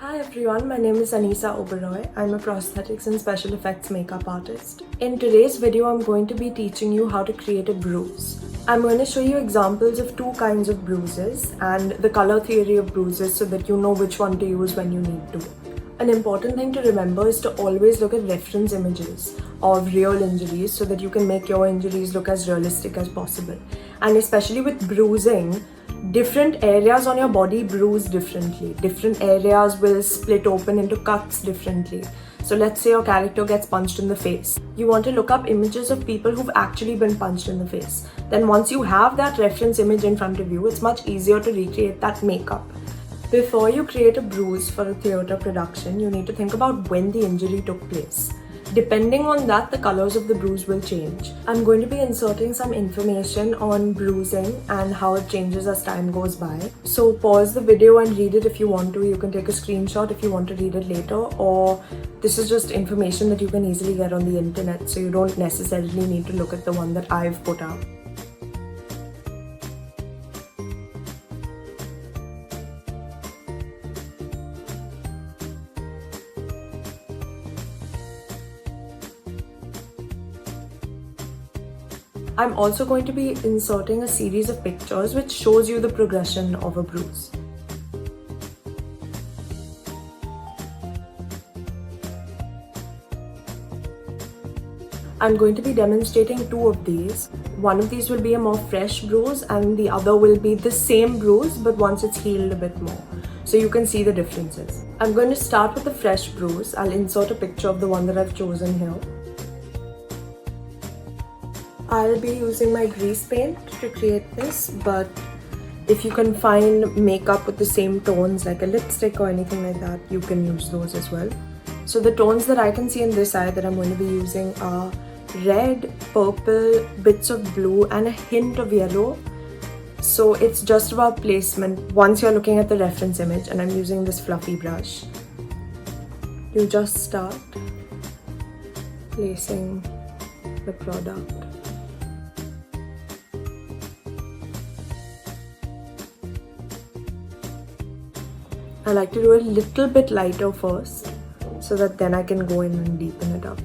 Hi everyone, my name is Anisa. I'm a prosthetics and special effects makeup artist. In today's video, I'm going to be teaching you how to create a bruise. I'm going to show you examples of two kinds of bruises and the color theory of bruises so that you know which one to use when you need to. An important thing to remember is to always look at reference images of real injuries so that you can make your injuries look as realistic as possible. And especially with bruising, different areas on your body bruise differently. Different areas will split open into cuts differently. So let's say your character gets punched in the face. You want to look up images of people who've actually been punched in the face. Then once you have that reference image in front of you, it's much easier to recreate that makeup. Before you create a bruise for a theatre production, you need to think about when the injury took place. Depending on that, the colors of the bruise will change. I'm going to be inserting some information on bruising and how it changes as time goes by. So pause the video and read it if you want to. You can take a screenshot if you want to read it later, or this is just information that you can easily get on the internet, so you don't necessarily need to look at the one that I've put out. I'm also going to be inserting a series of pictures which shows you the progression of a bruise. I'm going to be demonstrating two of these. One of these will be a more fresh bruise and the other will be the same bruise but once it's healed a bit more. So you can see the differences. I'm going to start with the fresh bruise. I'll insert a picture of the one that I've chosen here. I'll be using my grease paint to create this, but if you can find makeup with the same tones like a lipstick or anything like that, you can use those as well. So the tones that I can see in this eye that I'm going to be using are red, purple, bits of blue and a hint of yellow. So it's just about placement. Once you're looking at the reference image, and I'm using this fluffy brush, you just start placing the product. I like to do a little bit lighter first so that then I can go in and deepen it up.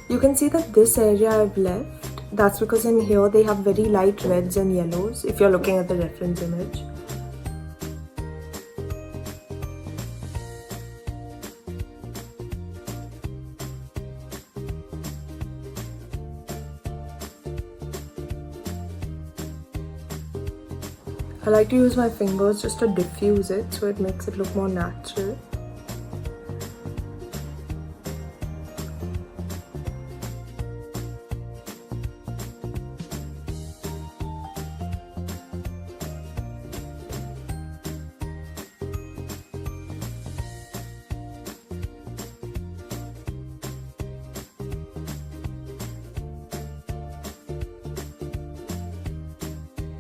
You can see that this area I've left, that's because in here they have very light reds and yellows if you're looking at the reference image. I like to use my fingers just to diffuse it so it makes it look more natural.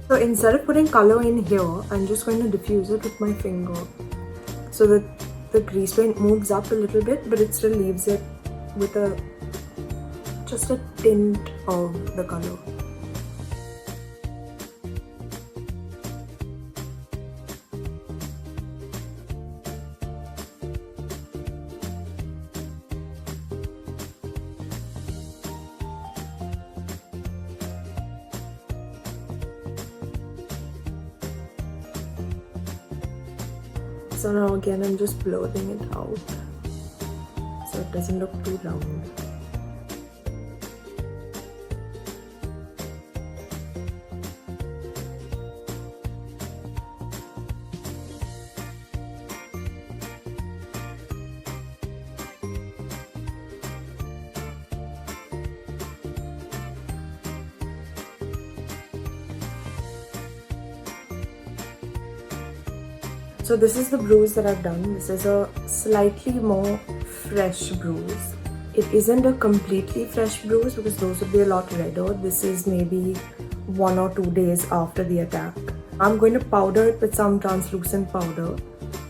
So instead of putting color in here, I'm just going to diffuse it with my finger so that the grease paint moves up a little bit, but it still leaves it with just a tint of the color. So now again I'm just blurring it out so it doesn't look too round. So this is the bruise that I've done. This is a slightly more fresh bruise. It isn't a completely fresh bruise because those would be a lot redder. This is maybe 1 or 2 days after the attack. I'm going to powder it with some translucent powder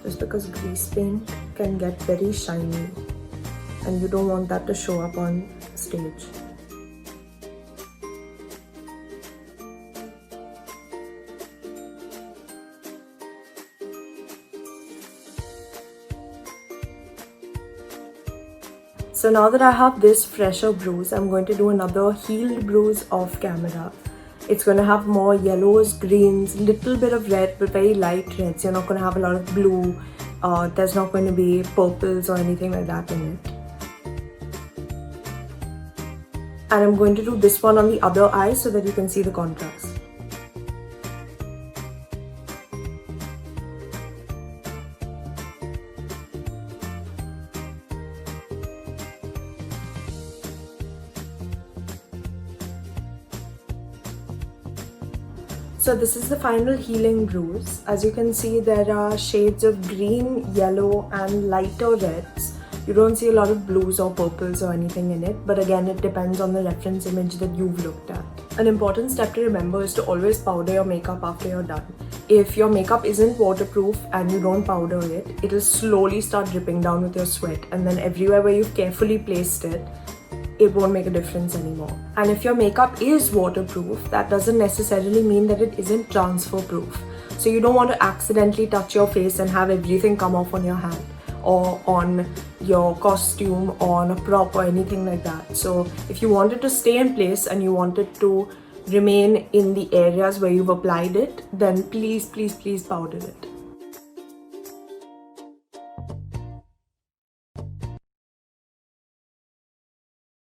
just because grease paint can get very shiny and you don't want that to show up on stage. So now that I have this fresher bruise, I'm going to do another healed bruise off camera. It's going to have more yellows, greens, little bit of red, but very light reds. You're not going to have a lot of blue. There's not going to be purples or anything like that in it. And I'm going to do this one on the other eye so that you can see the contrast. So this is the final healing bruise. As you can see, there are shades of green, yellow and lighter reds. You don't see a lot of blues or purples or anything in it, but again it depends on the reference image that you've looked at. An important step to remember is to always powder your makeup after you're done. If your makeup isn't waterproof and you don't powder it, it'll slowly start dripping down with your sweat, and then everywhere where you've carefully placed it, it won't make a difference anymore. And if your makeup is waterproof, that doesn't necessarily mean that it isn't transfer proof. So you don't want to accidentally touch your face and have everything come off on your hand or on your costume or on a prop or anything like that. So if you want it to stay in place and you want it to remain in the areas where you've applied it, then please powder it.